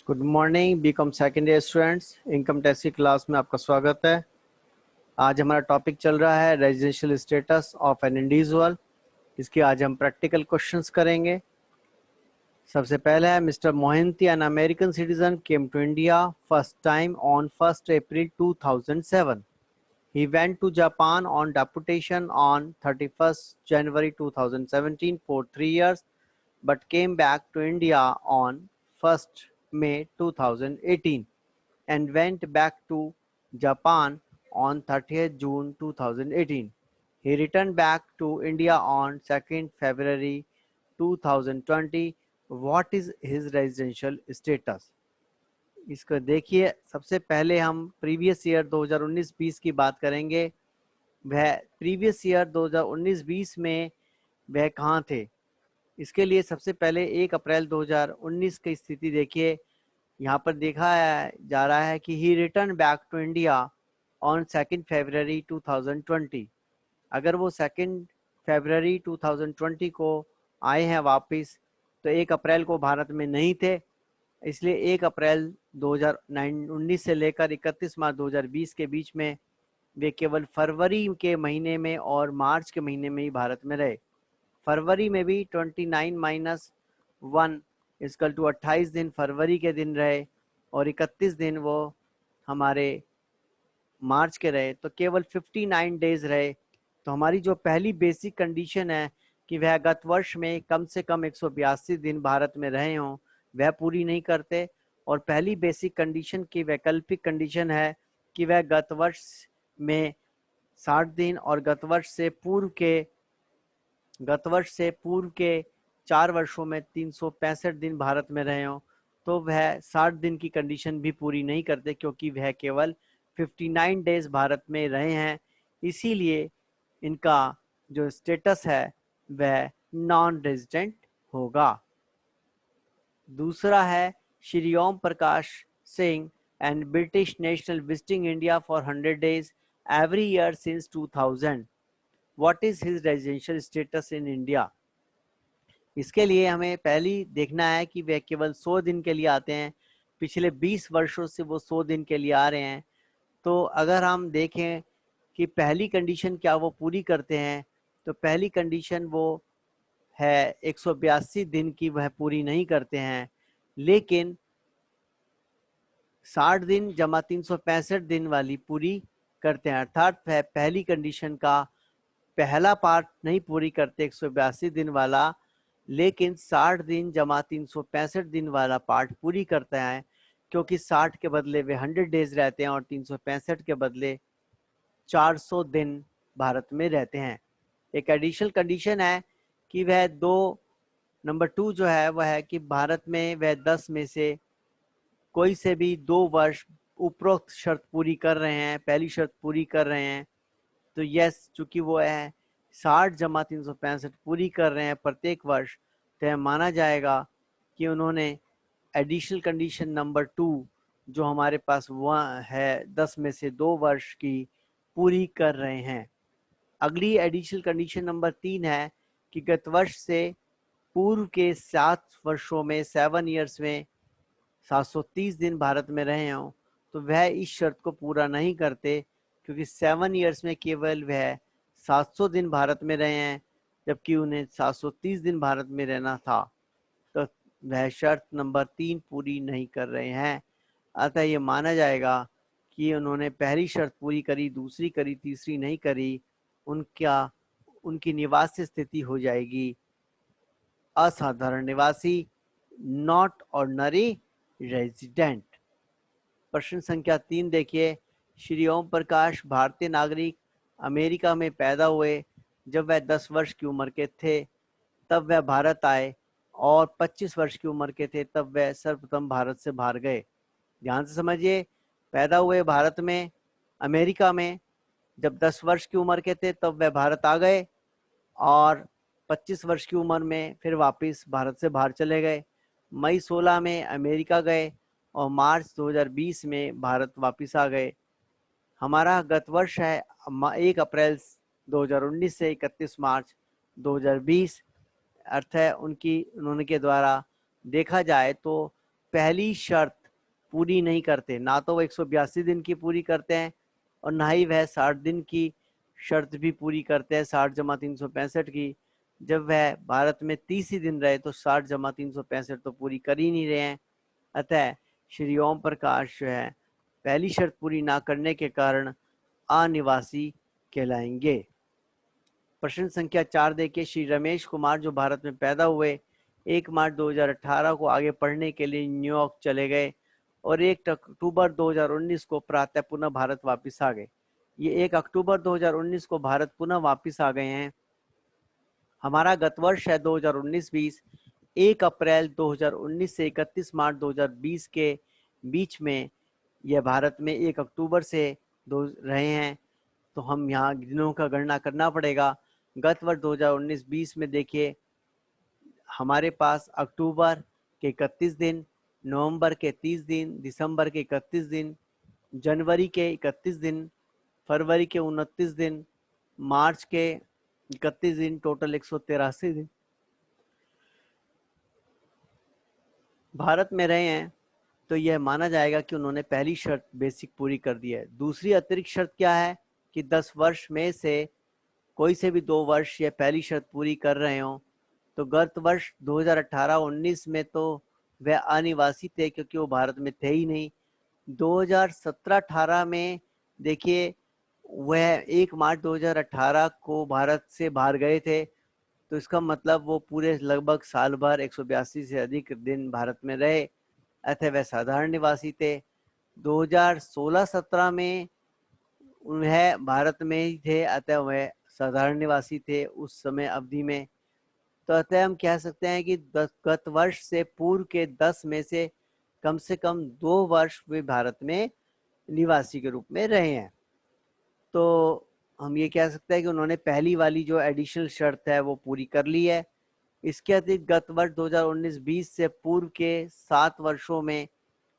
Good morning BCom second year students. Income tax की class में आपका स्वागत है। आज हमारा टॉपिक चल रहा है residential status of an individual. इसके आज हम प्रैक्टिकल क्वेश्चंस करेंगे। सबसे पहला है mister Mohanty, an American citizen, came to India first time on 1 April 2007. He went to Japan on deputation on 31st January 2017 for 3 years, but came back to India on 1st May 2018 and went back to Japan on 30th June 2018. He returned back to India on 2nd February 2020. What is his residential status? इसको देखिए, सबसे पहले हम previous year 2019-20 की बात करेंगे। वह previous year 2019-20 में वह कहाँ थे। इसके लिए सबसे पहले 1 अप्रैल 2019 की स्थिति देखिए। यहाँ पर देखा जा रहा है कि he return back to India on 2 February 2020। अगर वो 2 फरवरी 2020 को आए हैं वापस, तो 1 अप्रैल को भारत में नहीं थे, इसलिए 1 अप्रैल 2019 से लेकर 31 मार्च 2020 के बीच में वे केवल फरवरी के महीने में और मार्च के महीने में ही भारत में रहे। फरवरी में भी 29 माइनस 1 इक्वल टू 28 दिन फरवरी के दिन रहे और 31 दिन वो हमारे मार्च के रहे, तो केवल 59 डेज रहे। तो हमारी जो पहली बेसिक कंडीशन है कि वह गत वर्ष में कम से कम 182 दिन भारत में रहे हों, वह पूरी नहीं करते। और पहली बेसिक कंडीशन की वैकल्पिक कंडीशन है कि वह गत वर्ष में 60 दिन और गत वर्ष से पूर्व के 4 वर्षों में 365 दिन भारत में रहे हों, तो वह 60 दिन की कंडीशन भी पूरी नहीं करते, क्योंकि वह केवल 59 डेज भारत में रहे हैं। इसीलिए इनका जो स्टेटस है वह नॉन रेजिडेंट होगा। दूसरा है Shri Om Prakash Singh and British national visiting India for 100 days every year since 2000. What is his residential status in India? इसके लिए हमें पहली देखना है कि वे केवल 100 दिन के लिए आते हैं। पिछले 20 वर्षों से वो 100 दिन के लिए आ रहे हैं। तो अगर हम देखें कि पहली कंडीशन क्या वो पूरी करते हैं, तो पहली कंडीशन वो है 182 दिन की, वह पूरी नहीं करते हैं, लेकिन 60 दिन जमा 365 दिन वाली पूरी करते हैं। अर्थात वह पहली कंडीशन का पहला पार्ट नहीं पूरी करते 182 दिन वाला, लेकिन 60 दिन जमा 365 दिन वाला पार्ट पूरी करते हैं, क्योंकि 60 के बदले वे 100 डेज रहते हैं और 365 के बदले 400 दिन भारत में रहते हैं। एक एडिशनल कंडीशन है कि वह नंबर 2 जो है वह है कि भारत में वह 10 में से कोई से भी 2 वर्ष उपरोक्त शर्त पूरी कर रहे हैं, पहली शर्त पूरी कर रहे हैं, तो यस, चूंकि वो है 60 जमा 365 पूरी कर रहे हैं प्रत्येक वर्ष, तो यह माना जाएगा कि उन्होंने एडिशनल कंडीशन नंबर 2 जो हमारे पास वह है 10 में से 2 वर्ष की पूरी कर रहे हैं। अगली एडिशनल कंडीशन नंबर 3 है कि गत वर्ष से पूर्व के 7 वर्षों में 7 ईयर्स में 730 दिन भारत में रहे हों, तो वह इस शर्त को पूरा नहीं करते, क्योंकि 7 ईयर्स में केवल वह 700 दिन भारत में रहे हैं, जबकि उन्हें 730 दिन भारत में रहना था, तो वह शर्त नंबर 3 पूरी नहीं कर रहे हैं। अतः ये माना जाएगा कि उन्होंने पहली शर्त पूरी करी, दूसरी करी, तीसरी नहीं करी, उनकी निवास स्थिति हो जाएगी असाधारण निवासी, नॉट ऑर्डिनरी रेजिडेंट। प्रश्न संख्या 3 देखिए। श्री ओम प्रकाश भारतीय नागरिक, अमेरिका में पैदा हुए। जब वह 10 वर्ष की उम्र के थे तब वह भारत आए, और 25 वर्ष की उम्र के थे तब वह सर्वप्रथम भारत से बाहर गए। ध्यान से समझिए, पैदा हुए भारत में, अमेरिका में, जब 10 वर्ष की उम्र के थे तब वह भारत आ गए, और 25 वर्ष की उम्र में फिर वापस भारत से बाहर चले गए। मई 16 में अमेरिका गए और मार्च 2020 में भारत वापस आ गए। हमारा गत वर्ष है 1 अप्रैल 2019 से 31 मार्च 2020। अर्थ है उन्होंने के द्वारा देखा जाए तो पहली शर्त पूरी नहीं करते, ना तो वो 182 दिन की पूरी करते हैं और ना ही वह 60 दिन की शर्त भी पूरी करते हैं, 60 जमा 365 की। जब वह भारत में 30 ही दिन रहे तो 60 जमा 365 तो पूरी कर ही नहीं रहे हैं। अतः श्री ओम प्रकाश जो है पहली शर्त पूरी ना करने के कारण अनिवासी कहलाएंगे। प्रश्न संख्या 4 देखिए, श्री रमेश कुमार जो भारत में पैदा हुए 1 मार्च 2018 को आगे पढ़ने के लिए न्यूयॉर्क चले गए और 1 अक्टूबर 2019 को प्रातः पुनः भारत वापस आ गए। ये 1 अक्टूबर 2019 को भारत पुनः वापस आ गए हैं। हमारा गत वर्ष है 2019-20। 1 अप्रैल 2019 से 31 मार्च 2020 के बीच में यह भारत में 1 अक्टूबर से रहे हैं, तो हम यहाँ दिनों का गणना करना पड़ेगा। गत वर्ष 2019-20 में देखिए हमारे पास अक्टूबर के 31 दिन, नवंबर के 30 दिन, दिसंबर के 31 दिन, जनवरी के 31 दिन, फरवरी के 29 दिन, मार्च के 31 दिन, टोटल 183 दिन भारत में रहे हैं। तो यह माना जाएगा कि उन्होंने पहली शर्त बेसिक पूरी कर दी है। दूसरी अतिरिक्त शर्त क्या है कि 10 वर्ष में से कोई से भी 2 वर्ष यह पहली शर्त पूरी कर रहे हों। तो गत वर्ष 2018-19 में तो वह अनिवासी थे क्योंकि वो भारत में थे ही नहीं। 2017-18 में देखिए वह 1 मार्च 2018 को भारत से बाहर गए थे, तो इसका मतलब वो पूरे लगभग साल भर 182 से अधिक दिन भारत में रहे, अतः वह साधारण निवासी थे। 2016-17 में वह भारत में ही थे, अतः वह साधारण निवासी थे उस समय अवधि में। तो अतः हम कह सकते हैं कि गत वर्ष से पूर्व के 10 में से कम 2 वर्ष वे भारत में निवासी के रूप में रहे हैं। तो हम ये कह सकते हैं कि उन्होंने पहली वाली जो एडिशनल शर्त है वो पूरी कर ली है। इसके अतिरिक्त गत वर्ष 2019-20 से पूर्व के 7 वर्षों में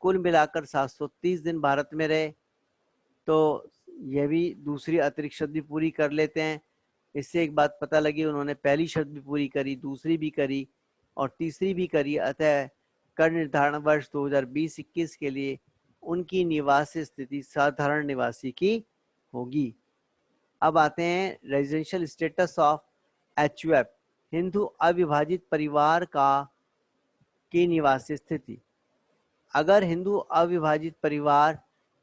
कुल मिलाकर 730 दिन भारत में रहे, तो यह भी दूसरी अतिरिक्त शर्त भी पूरी कर लेते हैं। इससे एक बात पता लगी, उन्होंने पहली शर्त भी पूरी करी, दूसरी भी करी और तीसरी भी करी, अतः कर निर्धारण वर्ष 2020-21 के लिए उनकी निवास स्थिति साधारण निवासी की होगी। अब आते हैं residential status of HUF, Hindu अविभाजित परिवार की निवास स्थिति। अगर हिंदू अविभाजित परिवार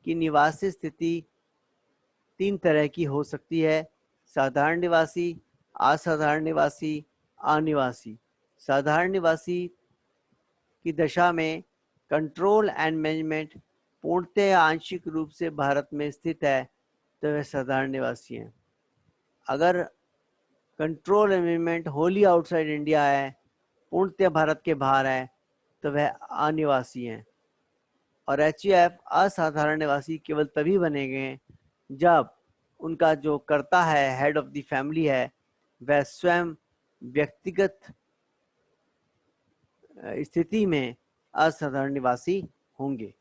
की निवास स्थिति 3 तरह की हो सकती है, साधारण निवासी, असाधारण निवासी, अनिवासी। साधारण निवासी की दशा में कंट्रोल एंड मैनेजमेंट पूर्णतः आंशिक रूप से भारत में स्थित है तो वह साधारण निवासी हैं। अगर control and management Holi outside India है, पूर्णतः भारत के बाहर है, तो वह अनिवासी हैं। और HUF असाधारण निवासी केवल तभी बनेंगे जब उनका जो कर्ता है, हेड ऑफ द फैमिली है, वह स्वयं व्यक्तिगत स्थिति में असाधारण निवासी होंगे,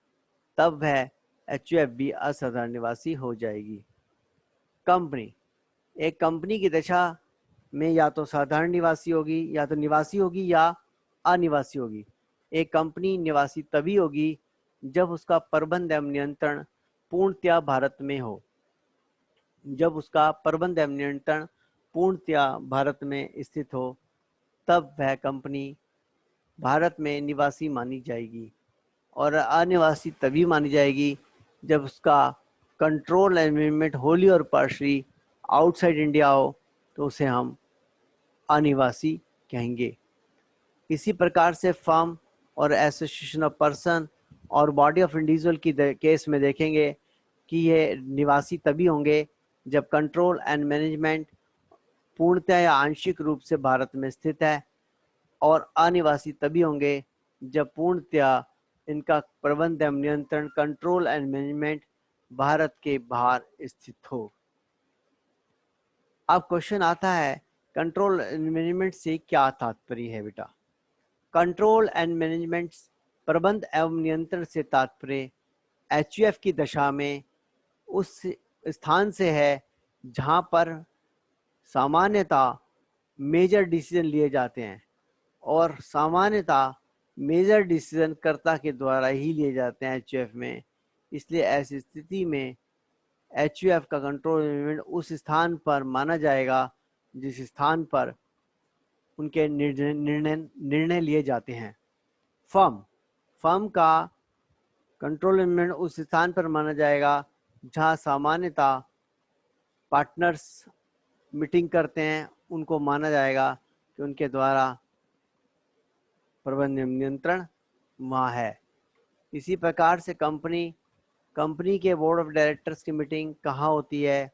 तब वह HUF भी असाधारण निवासी हो जाएगी। कंपनी, एक कंपनी की दशा में या तो साधारण निवासी होगी, या तो निवासी होगी या अनिवासी होगी। एक कंपनी निवासी तभी होगी जब उसका प्रबंध एवं नियंत्रण पूर्णतया भारत में हो। जब उसका प्रबंध एवं नियंत्रण पूर्णतया भारत में स्थित हो, तब वह कंपनी भारत में निवासी मानी जाएगी। और अनिवासी तभी मानी जाएगी जब उसका कंट्रोल एंड मैनेजमेंट होली और पार्शली आउटसाइड इंडिया हो, तो उसे हम अनिवासी कहेंगे। इसी प्रकार से फर्म और एसोसिएशन ऑफ पर्सन और बॉडी ऑफ इंडिविजुअल की केस में देखेंगे कि ये निवासी तभी होंगे जब कंट्रोल एंड मैनेजमेंट पूर्णतः या आंशिक रूप से भारत में स्थित है, और अनिवासी तभी होंगे जब पूर्णतः इनका प्रबंध एवं नियंत्रण कंट्रोल एंड मैनेजमेंट भारत के बाहर स्थित हो। अब क्वेश्चन आता है, कंट्रोल एंड मैनेजमेंट से क्या तात्पर्य है बेटा? कंट्रोल एंड मैनेजमेंट प्रबंध एवं नियंत्रण से तात्पर्य HUF की दशा में उस स्थान से है जहां पर सामान्यतः मेजर डिसीजन लिए जाते हैं, और सामान्यतः मेजर डिसीजन कर्ता के द्वारा ही लिए जाते हैं एचयूएफ में। इसलिए ऐसी स्थिति में एचयूएफ का कंट्रोल एलिमेंट उस स्थान पर माना जाएगा जिस स्थान पर उनके निर्णय लिए जाते हैं। फर्म का कंट्रोल एलिमेंट उस स्थान पर माना जाएगा जहां सामान्यतः पार्टनर्स मीटिंग करते हैं, उनको माना जाएगा कि उनके द्वारा प्रबंधन नियंत्रण वहाँ है। इसी प्रकार से कंपनी के बोर्ड ऑफ डायरेक्टर्स की मीटिंग कहाँ होती है?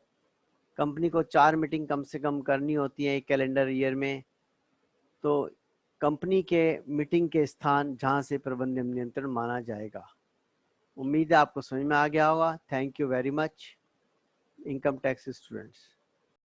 कंपनी को 4 मीटिंग कम से कम करनी होती है एक कैलेंडर ईयर में। तो कंपनी के मीटिंग के स्थान जहाँ से प्रबंधन नियंत्रण माना जाएगा। उम्मीद है आपको समझ में आ गया होगा। Thank you very much income tax students.